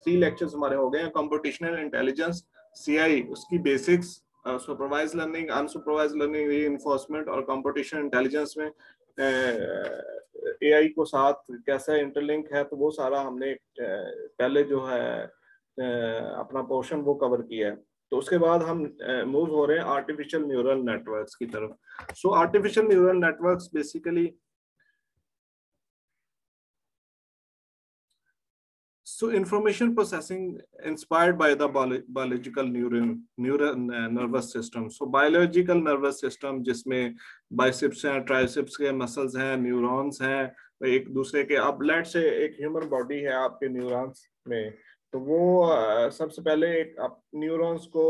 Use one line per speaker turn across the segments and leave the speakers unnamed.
3 lectures हमारे हो गए हैं। कंप्यूटेशनल इंटेलिजेंस, CI, उसकी basics, supervise learning, unsupervise learning, reinforcement और कंप्यूटेशनल इंटेलिजेंस में AI को साथ कैसा इंटरलिंक है, तो वो सारा हमने पहले जो है अपना पोर्शन वो कवर किया है। तो उसके बाद हम मूव हो रहे हैं आर्टिफिशियल न्यूरल नेटवर्क्स की तरफ। So artificial neural networks basically information processing inspired by the biological neural nervous system. So biological nervous system जिसमें बाइसेप्स हैं, ट्राइसेप्स के मसल्स हैं, न्यूरॉन्स हैं, एक दूसरे के, अब लेट से एक ह्यूमन बॉडी है आपके न्यूरॉन्स में, तो वो सबसे पहले एक न्यूरॉन्स को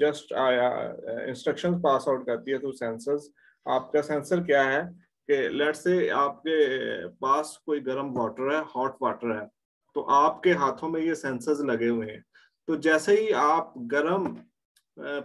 जस्ट इंस्ट्रक्शंस पास आउट करती है थ्रू सेंसर्स। आपका सेंसर क्या है कि लेट से आपके पास कोई गर्म वाटर है, हॉट वाटर है, तो आपके हाथों में ये सेंसर्स लगे हुए हैं। तो जैसे ही आप गर्म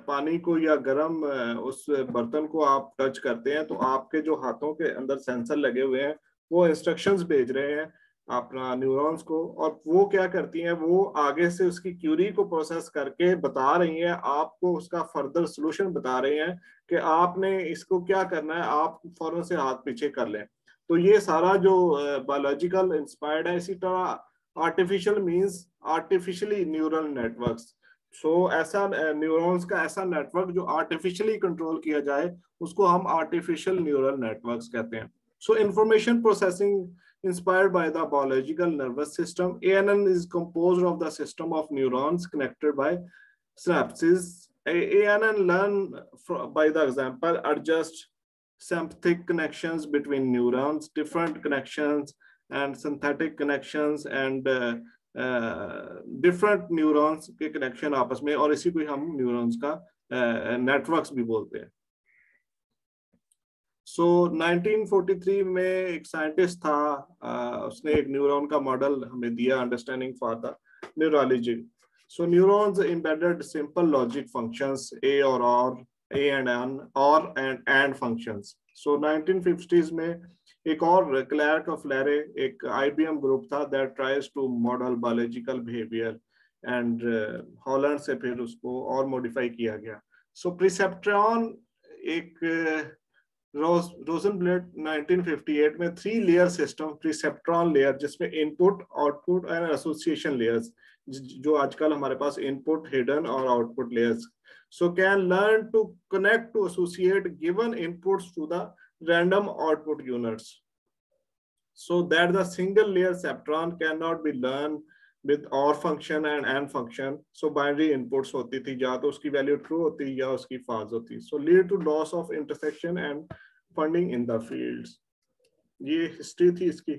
पानी को या गर्म उस बर्तन को आप टच करते हैं, तो आपके जो हाथों के अंदर सेंसर लगे हुए हैं वो इंस्ट्रक्शंस भेज रहे हैं अपना न्यूरॉन्स को, और वो क्या करती हैं, वो आगे से उसकी क्यूरी को प्रोसेस करके बता रही हैं आपको, उसका फर्दर सोल्यूशन बता रहे हैं कि आपने इसको क्या करना है, आप फौरन से हाथ पीछे कर लें। तो ये सारा जो बायोलॉजिकल इंस्पायर्ड है। इसी तरह artificial means artificially neural networks. So ऐसा न्यूरॉन्स का ऐसा नेटवर्क जो आर्टिफिशियली कंट्रोल किया जाए, उसको हम आर्टिफिशियल न्यूरल नेटवर्क्स कहते हैं। सो information processing inspired by the biological nervous system. ANN is composed of the system of neurons connected by synapses. ANN learn by the example, adjust sympathetic connections between neurons, different connections and synthetic connections and different neurons के connection आपस में, और इसी को हम neurons का networks भी बोलते हैं। सो 1943 में एक साइंटिस्ट था, उसने एक न्यूरॉन का मॉडल हमें दिया, understanding for the neurology. So neurons embedded simple logic functions, a और ए एंड एन, और एंड फंक्शंस। सो 1950s में एक और क्लैर्क ऑफ लैरे, एक IBM ग्रुप था that tries to model biological behaviour, and Holland से फिर उसको और मॉडिफाई किया गया। सो प्रिसेप्ट्रॉन, एक रोजनब्लट 1958 में 3 लेयर सिस्टम, प्रिसेप्ट्रॉन लेयर, जिसमें input, output and association layers, जो आजकल हमारे पास इनपुट, हिडन और output layers, so can learn to connect to associate given inputs to the random output units, so that the single layer perceptron can not be learn with or function and and function. So binary inputs होती थी, या तो उसकी value true होती या उसकी false होती, so lead to loss of intersection and funding in the fields. ये हिस्ट्री थी इसकी।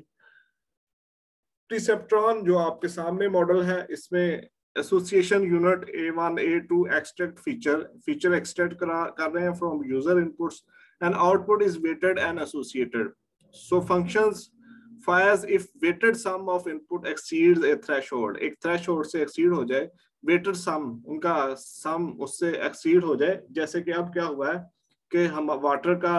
प्रिसेप्ट्रॉन जो आपके सामने मॉडल है, इसमें association unit A1 A2 extract feature extract कर रहे हैं from user inputs, and output is weighted and associated. So functions fires if weighted sum of input exceeds a threshold, एक threshold से exceed हो जाए, weighted sum, उनका sum उससे exceed हो जाए। जैसे कि अब क्या हुआ है कि हम वाटर का,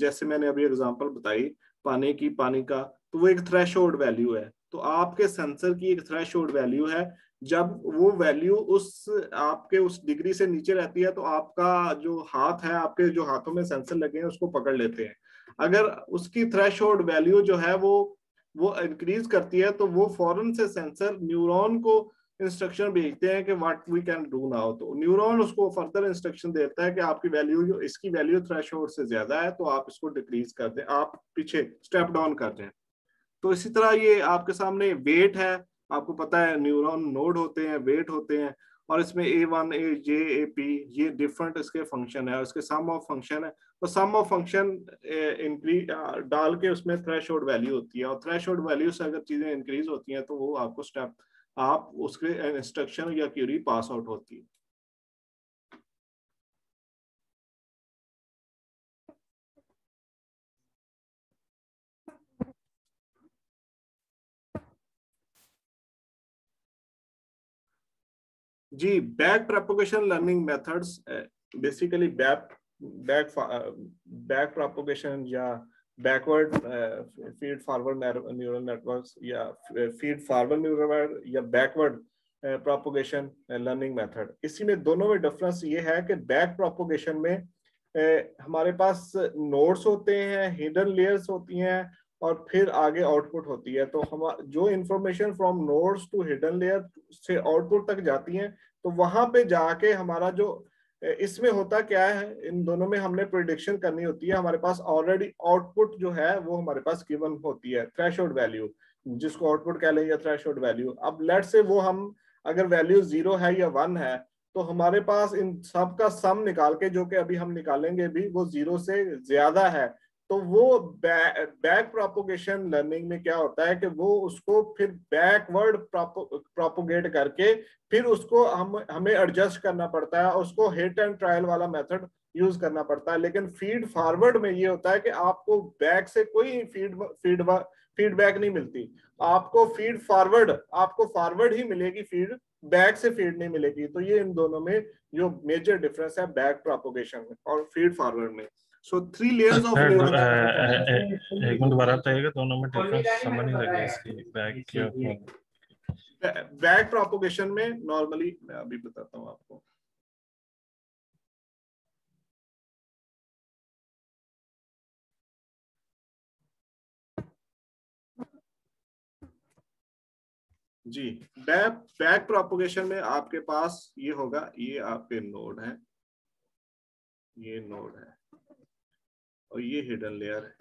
जैसे मैंने अभी एग्जांपल बताई पानी का, तो वो एक थ्रेशोल्ड वैल्यू है। तो आपके सेंसर की एक थ्रेशोल्ड वैल्यू है, जब वो वैल्यू उस आपके उस डिग्री से नीचे रहती है, तो आपका जो हाथ है, आपके जो हाथों में सेंसर लगे हैं उसको पकड़ लेते हैं। अगर उसकी थ्रेशोल्ड वैल्यू जो है वो इंक्रीज करती है, तो वो फौरन से सेंसर न्यूरॉन को इंस्ट्रक्शन भेजते हैं कि what we can do now. तो न्यूरॉन उसको फर्दर इंस्ट्रक्शन देता है कि आपकी वैल्यू, जो इसकी वैल्यू थ्रेशोल्ड से ज्यादा है, तो आप इसको डिक्रीज कर दें, आप पीछे स्टेप डाउन कर दें। तो इसी तरह ये आपके सामने वेट है, आपको पता है न्यूरॉन नोड होते हैं, वेट होते हैं, और इसमें A1 AJ AP ये डिफरेंट इसके फंक्शन है, उसके सम ऑफ फंक्शन है। तो सम ऑफ फंक्शन इंक्रीज डाल के उसमें थ्रेशोल्ड वैल्यू होती है, और थ्रेशोल्ड वैल्यू से अगर चीजें इंक्रीज होती हैं, तो वो आपको स्टेप, आप उसके इंस्ट्रक्शन या क्यूरी पास आउट होती है। जी, back propagation learning methods, basically back propagation या backward feed forward neural networks या फीड फॉरवर्ड न्यूरल या बैकवर्ड प्रोपोगेशन लर्निंग मेथड। इसी में दोनों में डिफरेंस ये है कि बैक प्रोपोगेशन में हमारे पास नोड्स होते हैं, हिडन लेयर्स होती हैं और फिर आगे आउटपुट होती है। तो हम जो information from nodes to hidden layer से आउटपुट तक जाती हैं, तो वहां पे जाके हमारा जो इसमें होता क्या है, इन दोनों में हमने प्रिडिक्शन करनी होती है। हमारे पास ऑलरेडी आउटपुट जो है वो हमारे पास गिवन होती है, थ्रेशोल्ड वैल्यू, जिसको आउटपुट कह लें या थ्रेशोल्ड वैल्यू। अब लेट से वो हम अगर वैल्यू 0 है या 1 है, तो हमारे पास इन सब का सम निकाल के, जो कि अभी हम निकालेंगे भी, वो 0 से ज्यादा है, तो वो बैक प्रोपोगेशन लर्निंग में क्या होता है कि वो उसको फिर बैकवर्ड प्रोपोगेट करके फिर उसको हमें एडजस्ट करना पड़ता है, उसको हिट एंड ट्रायल वाला मेथड यूज करना पड़ता है। लेकिन फीड फॉरवर्ड में ये होता है कि आपको बैक से कोई फीडबैक नहीं मिलती, आपको फॉरवर्ड ही मिलेगी, फीड बैक से फीड नहीं मिलेगी। तो ये इन दोनों में जो मेजर डिफरेंस है बैक प्रोपोगेशन में और फीड फॉरवर्ड में। So 3 layers of neural
एक मिनट दोबारा बताइएगा, दोनों में डिफरेंस समझ नहीं लगी इसकी।
बैक प्रोपोगेशन में नॉर्मली मैं अभी बताता हूँ आपको। जी, बैक प्रोपोगेशन में आपके पास ये होगा, ये आपके नोड है, ये नोड है और ये हिडन लेयर है,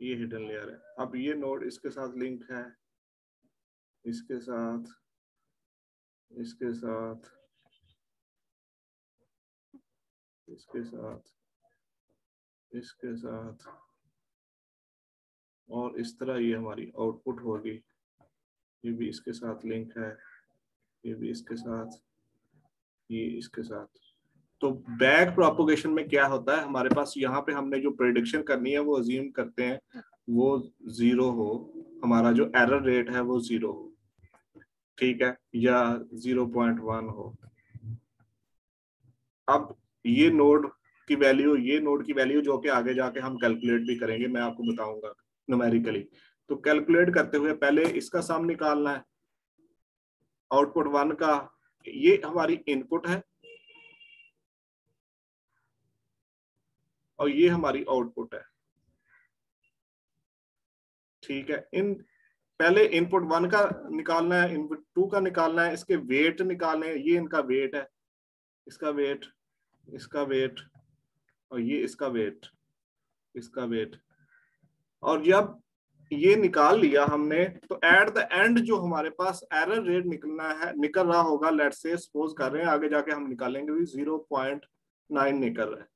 ये हिडन लेयर है। अब ये नोड इसके साथ लिंक है, इसके साथ, इसके साथ, इसके साथ, इसके साथ, और इस तरह ये हमारी आउटपुट होगी। ये भी इसके साथ लिंक है, ये भी इसके साथ, ये इसके साथ। तो बैक प्रोपोगेशन में क्या होता है, हमारे पास यहाँ पे हमने जो प्रेडिक्शन करनी है वो अज्यूम करते हैं वो 0 हो, हमारा जो एरर रेट है वो 0 हो, ठीक है, या 0.1 हो। अब ये नोड की वैल्यू, ये नोड की वैल्यू जो कि आगे जाके हम कैलकुलेट भी करेंगे, मैं आपको बताऊंगा न्यूमेरिकली। तो कैलकुलेट करते हुए पहले इसका सम निकालना है, आउटपुट 1 का, ये हमारी इनपुट है और ये हमारी आउटपुट है, ठीक है। इन पहले इनपुट 1 का निकालना है, इनपुट 2 का निकालना है, इसके वेट निकालने हैं, ये इनका वेट है, इसका वेट, इसका वेट, और ये इसका वेट, इसका वेट। और जब ये निकाल लिया हमने, तो एट द एंड जो हमारे पास एरर रेट निकल रहा होगा, लेट्स से सपोज कर रहे हैं, आगे जाके हम निकालेंगे भी 0.9 निकल रहा है,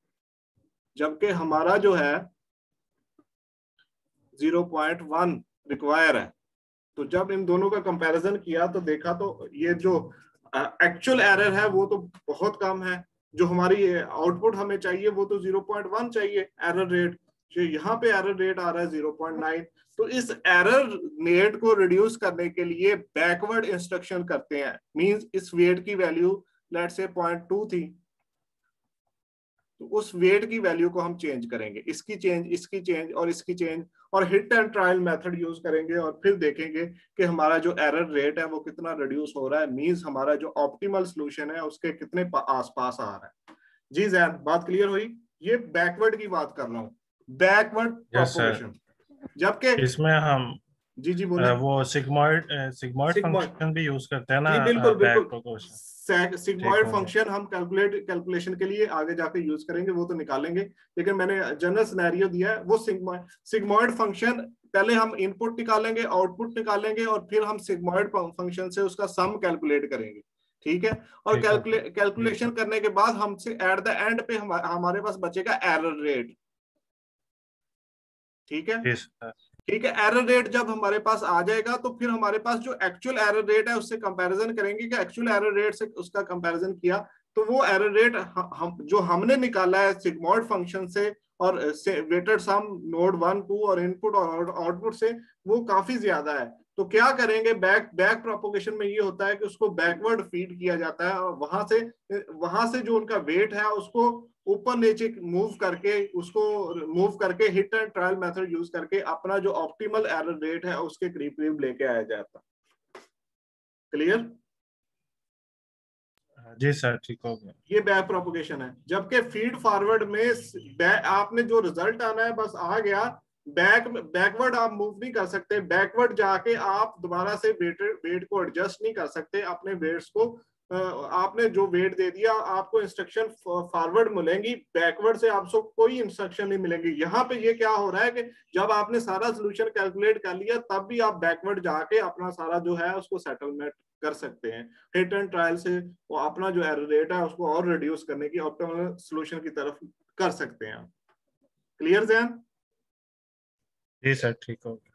जबकि हमारा जो है 0.1 रिक्वायर है। तो जब इन दोनों का कंपैरिजन किया तो देखा तो ये जो एक्चुअल एरर है वो तो बहुत कम है, जो हमारी आउटपुट हमें चाहिए वो तो 0.1 चाहिए एरर रेट, जो यहाँ पे एरर रेट आ रहा है 0.9। तो इस एरर रेट को रिड्यूस करने के लिए बैकवर्ड इंस्ट्रक्शन करते हैं, मींस इस वेट की वैल्यू लेट्स से 0.2 थी, तो उस वेट की वैल्यू को हम चेंज करेंगे, इसकी चेंज, इसकी चेंज और इसकी चेंज, और hit and trial method use करेंगे और फिर देखेंगे कि हमारा जो एरर रेट है वो कितना रिड्यूस हो रहा है, मींस हमारा जो ऑप्टिमल सॉल्यूशन है उसके कितने आसपास आ रहा है। जी जैन, बात क्लियर हुई? ये बैकवर्ड की बात कर रहा हूँ, बैकवर्ड प्रोपोगेशन। जबकि
इसमें हम
जी बोले,
वो सिग्मॉइड फंक्शन भी यूज करते हैं ना?
जी बिल्कुल सिग्मॉइड फंक्शन हम कैलकुलेशन के लिए आगे जाके यूज करेंगे, वो तो निकालेंगे, लेकिन मैंने जनरल सिनेरियो दिया है वो सिग्मॉइड फंक्शन। पहले हम इनपुट निकालेंगे, आउटपुट निकालेंगे और फिर हम सिग्मॉइड फंक्शन से उसका सम कैलकुलेट करेंगे, ठीक है। और कैलकुलेशन करने के बाद हमसे एट द एंड पे हमारे पास बचेगा एरर रेट, ठीक है, ठीक है। एरर रेट जब हमारे पास आ जाएगा तो फिर हमारे पास जो एक्चुअल एरर रेट है उससे कंपैरिजन करेंगे कि एक्चुअल एरर रेट से उसका कंपैरिजन किया तो वो एरर रेट जो हमने निकाला है सिग्मॉइड फंक्शन से और वेटेड सम नोड 1 2 और इनपुट और आउटपुट से, वो काफी ज्यादा है। तो क्या करेंगे, बैक प्रोपोगेशन में ये होता है कि उसको बैकवर्ड फीड किया जाता है, और वहां से जो उनका वेट है उसको ऊपर नीचे मूव करके hit and trial method use करके अपना जो ऑप्टिमल एरर रेट है उसके करीब करीब लेके आया जाता। क्लियर?
जी सर, ठीक हो गया।
ये बैक प्रोपोगेशन है। जबकि फीड फॉरवर्ड में आपने जो रिजल्ट आना है बस आ गया, बैकवर्ड आप मूव नहीं कर सकते, बैकवर्ड जाके आप दोबारा से वेट को एडजस्ट नहीं कर सकते अपने वेट्स को। आपने जो वेट दे दिया, आपको इंस्ट्रक्शन फॉरवर्ड मिलेंगी, बैकवर्ड से आपको कोई इंस्ट्रक्शन नहीं मिलेंगी। यहाँ पे ये क्या हो रहा है कि जब आपने सारा सोल्यूशन कैलकुलेट कर लिया तब भी आप बैकवर्ड जाके अपना सारा जो है उसको सेटलमेंट कर सकते हैं। हिट एंड ट्रायल से वो अपना जो एरर रेट है उसको और रिड्यूस करने की ऑप्टिमल सॉल्यूशन की तरफ कर सकते हैं। क्लियर जैन?
जी सर, ठीक हो गया।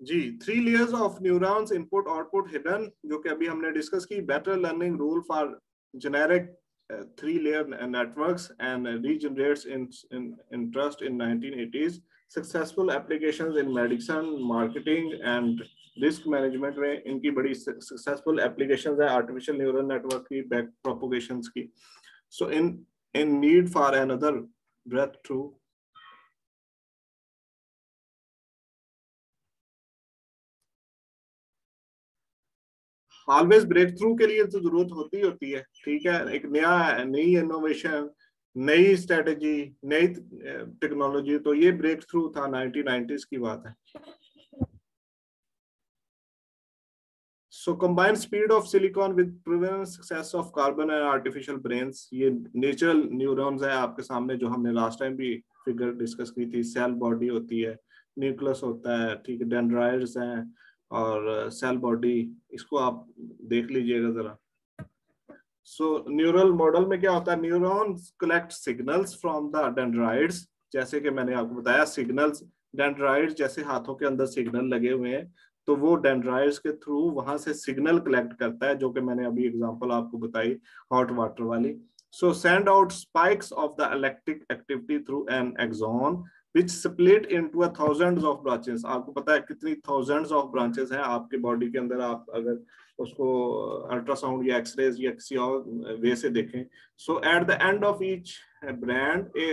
जी, 3 layers of neurons, input output hidden, जो कि अभी हमने डिस्कस की। Better learning rule for generic 3 layer networks and regenerates in interest in 1980s। Successful applications in medicine, marketing and risk management में इनकी बड़ी सक्सेसफुल एप्लीकेशंस है आर्टिफिशियल न्यूरल नेटवर्क की, बैक प्रोपोगेशंस की। So in need for another breath through. Always breakthrough के लिए तो जरूरत होती है, ठीक है। एक नई इनोवेशन, नई स्ट्रेटेजी, नई टेक्नोलॉजी, तो ये ब्रेक थ्रू था, 1990s की बात है। So combined speed of silicon with proven success of carbon and artificial brains. ये नेचुरल न्यूरॉन्स है आपके सामने, जो हमने लास्ट टाइम भी फिगर डिस्कस की थी। सेल बॉडी होती है, न्यूक्लियस होता है, ठीक है, डेंड्राइट्स हैं और सेल बॉडी, इसको आप देख लीजिएगा जरा। सो न्यूरल मॉडल में क्या होता है, neurons collect signals from the dendrites, जैसे कि मैंने आपको बताया सिग्नल्स, डेंड्राइट्स जैसे हाथों के अंदर सिग्नल लगे हुए हैं, तो वो डेंड्राइट्स के थ्रू वहां से सिग्नल कलेक्ट करता है, जो कि मैंने अभी एग्जांपल आपको बताई हॉट वाटर वाली। So send out spikes of the electric activity through an axon which split into thousands of branches। आपको पता है कितनी thousands of branches हैं आपके बॉडी के अंदर, आप अगर उसको अल्ट्रासाउंड या एक्सरेज या किसी और वे से देखें। So at the end of each branch a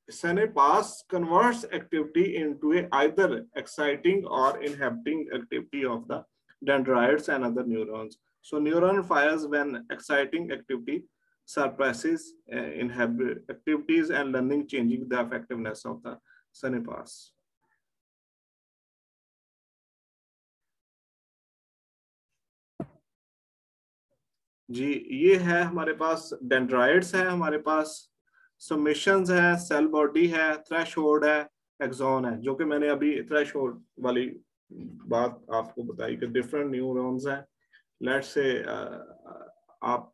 synapse converts activity into a either exciting or inhibiting activity of the dendrites and other neurons. So neuron fires when exciting activity suppresses inhibit activities and learning, changing the effectiveness of the synapse. जी, ये है हमारे पास dendrites है, हमारे पास summations है, cell body है, threshold है, axon है, जो कि मैंने अभी थ्रेशोल्ड वाली बात आपको बताई कि डिफरेंट न्यूरॉन्स हैं। लेट्स से आप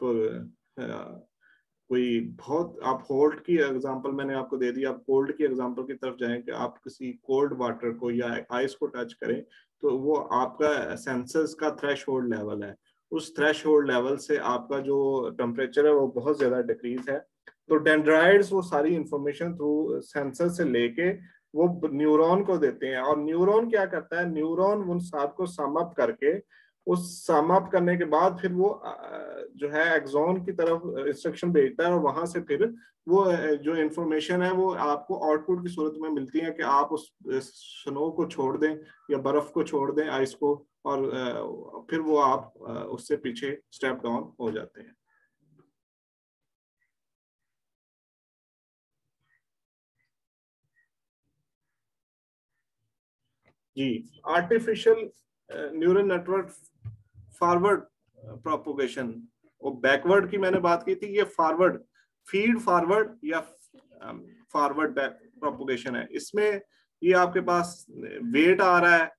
कोई बहुत, आप होल्ट की एग्जांपल मैंने आपको दे दी, आप कोल्ड की एग्जांपल की तरफ जाएं कि आप किसी कोल्ड वाटर को या आइस को टच करें, तो वो आपका सेंसर्स का थ्रेशोल्ड लेवल है। उस थ्रेशोल्ड लेवल से आपका जो टेम्परेचर है वो बहुत ज्यादा डिक्रीज है। तो डेंड्राइड्स वो सारी इंफॉर्मेशन थ्रू सेंसर से लेके वो न्यूरॉन को देते हैं, और न्यूरॉन क्या करता है, न्यूरॉन उन सब को सम अप करके, उस सम अप करने के बाद फिर वो जो है एक्सॉन की तरफ इंस्ट्रक्शन भेजता है, और वहां से फिर वो जो इंफॉर्मेशन है वो आपको आउटपुट की सूरत में मिलती है कि आप उस स्नो को छोड़ दें या बर्फ को छोड़ दें, आइस को, और फिर वो आप उससे पीछे स्टेप डाउन हो जाते हैं। जी, artificial neural network forward propagation और बैकवर्ड की मैंने बात की थी, ये फॉरवर्ड, फीड फॉरवर्ड या फॉरवर्ड बैक प्रोपोगेशन है। इसमें ये आपके पास वेट आ रहा है,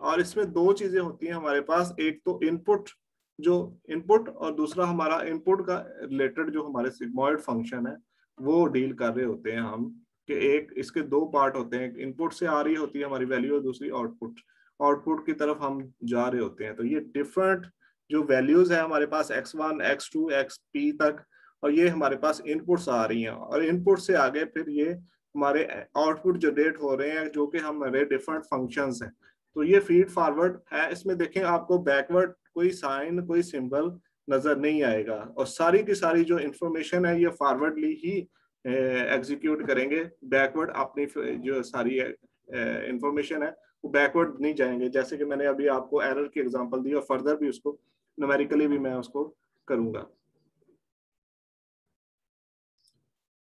और इसमें दो चीजें होती हैं हमारे पास, एक तो इनपुट, जो इनपुट, और दूसरा हमारा इनपुट का रिलेटेड जो हमारे सिग्मॉइड फंक्शन है वो डील कर रहे होते हैं हम, कि एक इसके दो पार्ट होते हैं, इनपुट से आ रही होती है हमारी वैल्यू और दूसरी आउटपुट की तरफ हम जा रहे होते हैं। तो ये डिफरेंट जो वैल्यूज है हमारे पास x1 x2 xp तक, और ये हमारे पास इनपुट्स आ रही हैं, और इनपुट से आगे फिर ये हमारे आउटपुट जनरेट हो रहे हैं जो कि हमारे डिफरेंट फंक्शंस हैं। तो ये फीड फॉरवर्ड है। इसमें देखें आपको बैकवर्ड कोई साइन कोई सिंबल नजर नहीं आएगा, और सारी की सारी जो इंफॉर्मेशन है ये फॉरवर्डली ही एग्जीक्यूट करेंगे। बैकवर्ड अपनी जो सारी इंफॉर्मेशन है वो बैकवर्ड नहीं जाएंगे, जैसे कि मैंने अभी आपको एरर की एग्जांपल दी, और फर्दर भी उसको न्यूमेरिकली भी मैं उसको करूंगा।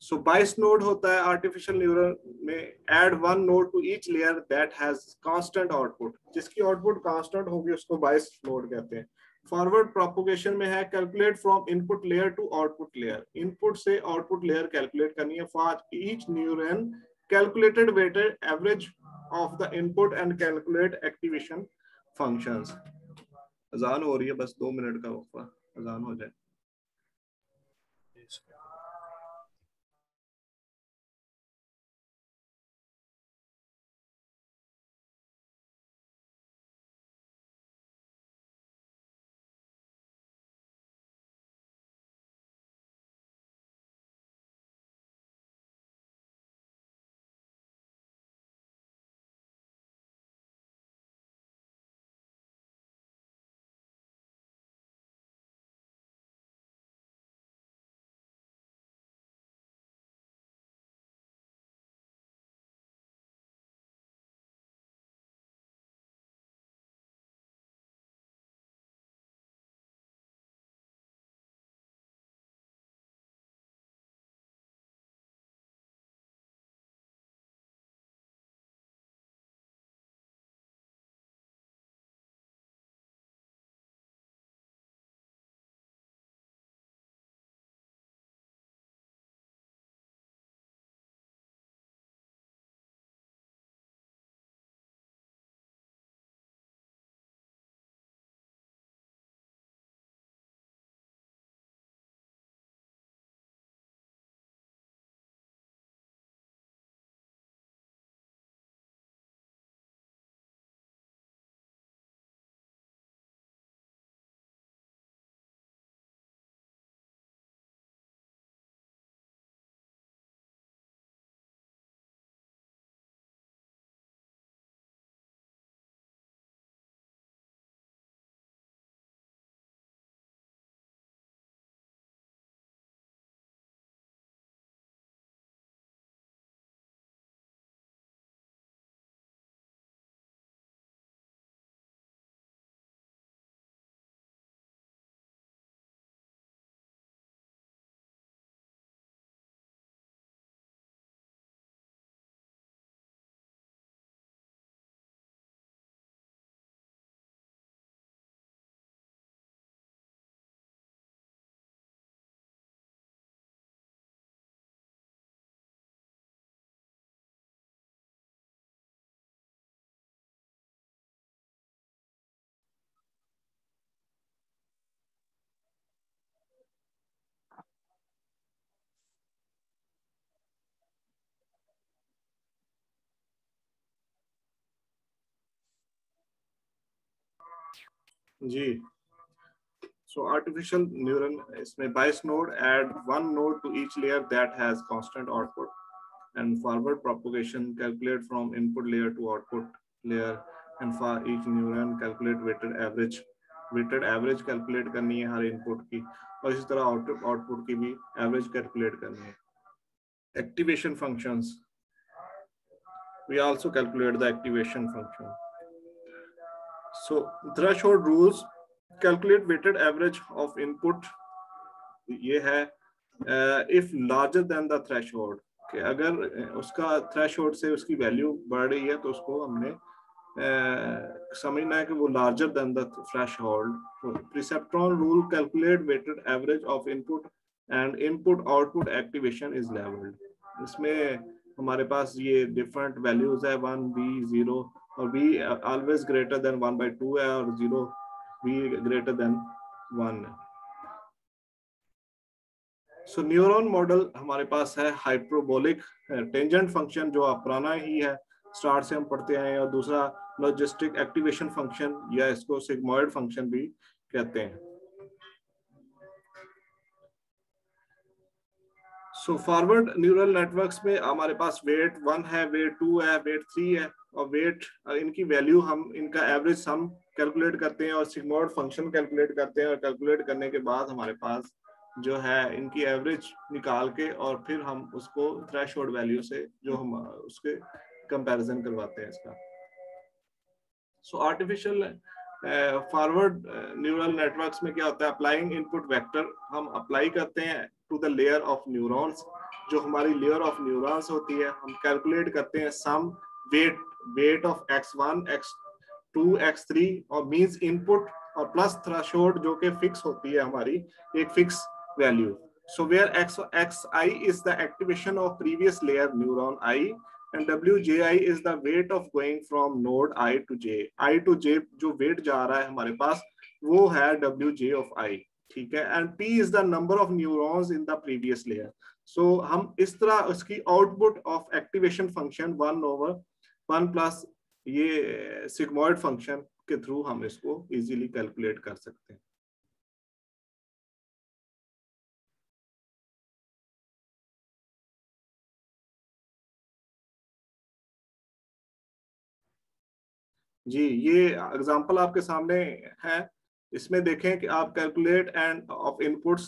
सो 22 नोड होता है आर्टिफिशियल न्यूरल में। Add one node to each layer that has constant output, जिसकी आउटपुट कांस्टेंट होगी उसको 22 नोड कहते हैं। फॉरवर्ड प्रोपगेशन में है calculate from input layer to output layer, input से आउटपुट लेयर कैलकुलेट करनी है। For each neuron calculated weighted average of the input and calculate activation functions. अजान हो रही है, बस 2 मिनट का वक्फा, अजान हो जाए। जी, so artificial neuron इसमें 22 node, add one node to each layer that has constant output, and forward propagation calculate from input layer to output layer, and for each neuron calculate weighted average, weighted average calculate करनी है हर input की, और इसी तरह output की भी average calculate करनी है। Activation functions, we also calculate the activation function. So threshold rules, calculate weighted average of input, ये है if larger than the threshold, कि अगर उसका थ्रेशोल्ड से उसकी वैल्यू बढ़ रही है तो उसको हमने समझना है कि वो larger than the threshold. Perceptron rule, calculate weighted average of input and input output activation is levelled. इसमें हमारे पास ये डिफरेंट वैल्यूज है, 1 b 0, और b ऑलवेज ग्रेटर देन 1/2 है, और 0 b ग्रेटर देन 1 है। सो न्यूरॉन मॉडल हमारे पास है हाइपरबोलिक टेंजेंट फंक्शन, जो पुराना ही है, स्टार्ट से हम पढ़ते आए हैं, और दूसरा लॉजिस्टिक एक्टिवेशन फंक्शन, या इसको सिग्मॉइड फंक्शन भी कहते हैं। सो फॉरवर्ड न्यूरल नेटवर्क्स में हमारे पास वेट 1 है, वेट 2 है, वेट 3 है, और वेट इनकी वैल्यू हम इनका एवरेज सम कैलकुलेट करते हैं और सिग्मॉइड फंक्शन कैलकुलेट करते हैं, और कैलकुलेट करने के बाद हमारे पास जो है इनकी एवरेज निकाल के और फिर हम उसको थ्रेशोल्ड वैल्यू से जो हम उसके कंपैरिजन करवाते हैं इसका। So artificial forward neural networks में क्या होता है, अप्लाइंग इनपुट वेक्टर हम अप्लाई करते हैं to the layer of neurons. जो हमारी लेयर ऑफ न्यूरॉन्स होती है हम कैलकुलेट करते हैं some weight of x1 x2 x3 और मींस इनपुट और प्लस थ्रेशोल्ड जो कि फिक्स होती है हमारी एक fix value. So where xi is the activation of previous layer neuron i and wji is the weight of going from node I to j जो wait जा रहा है हमारे पास वो है wj of i, ठीक है। And p is the number of neurons in the previous layer। so हम इस तरह उसकी output of activation function 1/1 plus ये सिग्मॉइड फंक्शन के थ्रू हम इसको इजीली कैलकुलेट कर सकते हैं। जी ये एग्जांपल आपके सामने है, इसमें देखें कि आप कैलकुलेट एंड ऑफ इनपुट्स।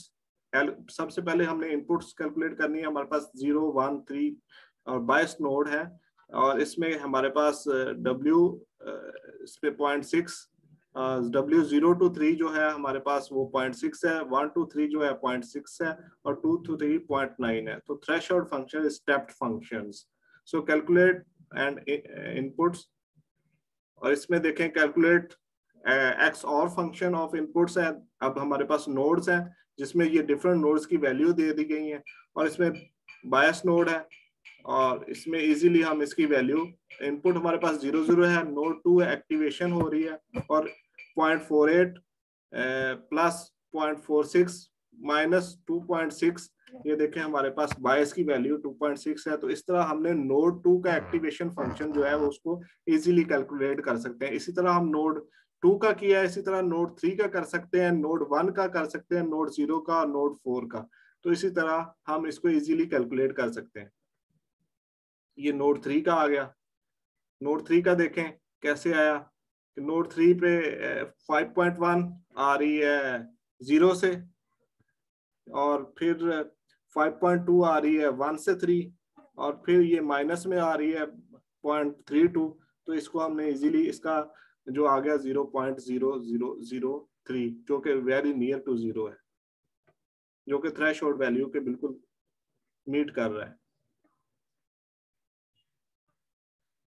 सबसे पहले हमने इनपुट्स कैलकुलेट करनी है, हमारे पास 0 1 3 और 22 नोड है, और इसमें हमारे पास W इस पे 0.6, W0 to 3 जो है हमारे पास वो 0.6 है, 1 to 3 जो है 0.6 है, और 2 to 3 0.9 है। तो threshold function stepped functions. So calculate and inputs, और इसमें देखें कैलकुलेट एक्स और फंक्शन ऑफ इनपुट्स है। अब हमारे पास नोड्स हैं जिसमें ये डिफरेंट नोड्स की वैल्यू दे दी गई है, और इसमें बायस नोड है और इसमें इजीली हम इसकी वैल्यू, इनपुट हमारे पास 0 0 है, नोड 2 एक्टिवेशन हो रही है, और 0.48 प्लस 0.46 माइनस 2.6, ये देखें हमारे पास बायस की वैल्यू 2.6 है। तो इस तरह हमने नोड 2 का एक्टिवेशन फंक्शन जो है वो उसको इजीली कैलकुलेट कर सकते हैं। इसी तरह हम नोड 2 का किया है, इसी तरह नोड 3 का कर सकते हैं, नोड 1 का कर सकते हैं, नोड 0 का, नोड 4 का। तो इसी तरह हम इसको इजीली कैलकुलेट कर सकते हैं। ये नोड 3 का आ गया। नोड 3 का देखें कैसे आया, नोड 3 पे 5.1 आ रही है 0 से, और फिर 5.2 आ रही है 1 से 3, और फिर ये माइनस में आ रही है 0.32। तो इसको हमने इजीली इसका जो आ गया 0.0003 जो कि वेरी नियर टू 0 है, जो कि थ्रेशोल्ड वैल्यू के बिल्कुल मीट कर रहा है।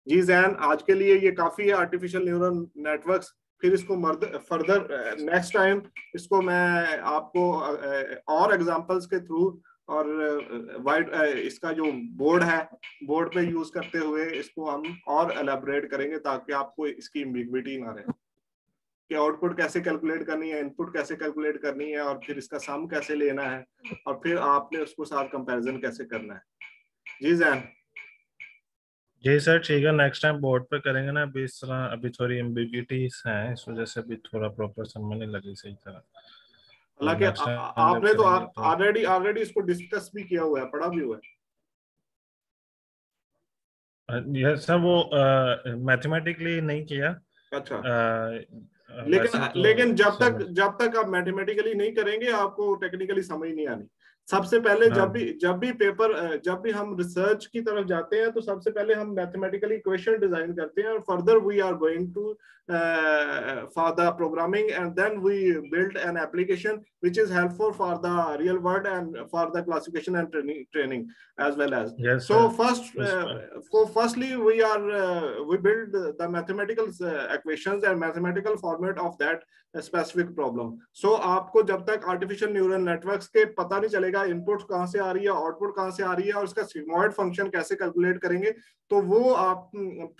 जी जैन, आज के लिए ये काफी है आर्टिफिशियल न्यूरल नेटवर्क्स। फिर इसको फर्दर नेक्स्ट टाइम इसको मैं आपको और एग्जांपल्स के थ्रू और वाइड इसका जो बोर्ड है, बोर्ड पे यूज करते हुए इसको हम और एलैबोरेट करेंगे, ताकि आपको इसकी एम्बिग्विटी ना रहे कि आउटपुट कैसे कैलकुलेट करनी है, इनपुट कैसे कैलकुलेट करनी है, और फिर इसका सम कैसे लेना है, और फिर आपने उसको साथ कंपैरिजन कैसे करना है। जी जैन।
जी सर ठीक है, नेक्स्ट टाइम बोर्ड पे करेंगे ना। अभी इस तरह अभी थोड़ी एम्बिग्यूटीज हैं, इस वजह से अभी थोड़ा प्रॉपर समझ नहीं लगी सही तरह। तो
हालांकि
नेक्स्ट टाइम जब
आपने तो
करेंगे तो
ऑलरेडी इसको डिस्कस भी किया हुआ है, पढ़ा भी हुआ
यह सर वो मैथमेटिकली नहीं किया।
है। अच्छा,
वैसे तो
लेकिन
समझ।
जब तक आप मैथमेटिकली नहीं करेंगे आपको टेक्निकली समझ नहीं आनी। सबसे पहले
हाँ
जब भी हम रिसर्च की तरफ जाते हैं तो सबसे पहले हम मैथमेटिकली इक्वेशन डिजाइन करते हैं, और further we are going to for the programming, and then we build an application which is helpful for the real world and for the classification and training as well as.
Yes
So
sir
firstly we build the mathematical equations and mathematical format of that specific problem. So आपको जब तक artificial neural networks के पता नहीं चलेगा input कहाँ से आ रही है, आउटपुट कहाँ से आ रही है, और उसका सिग्मॉइड फंक्शन कैसे कैलकुलेट करेंगे, तो वो आप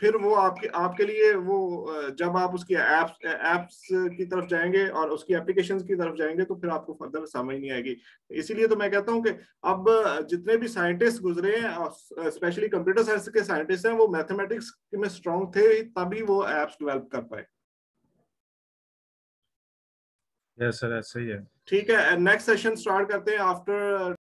फिर वो आपके लिए वो जब आप उसकी एप्स की तरफ जाएंगे और उसकी एप्लीकेशंस की तरफ जाएंगे तो फिर आपको फर्दर समझ नहीं आएगी। इसीलिए तो मैं कहता हूँ कि अब जितने भी साइंटिस्ट गुजरे हैं, स्पेशली कंप्यूटर साइंस के साइंटिस्ट हैं, वो मैथमेटिक्स में स्ट्रांग थे, तभी वो एप्स डेवलप कर पाए।
यस सर, ऐसे ही है।
ठीक है, नेक्स्ट सेशन स्टार्ट करते हैं आफ्टर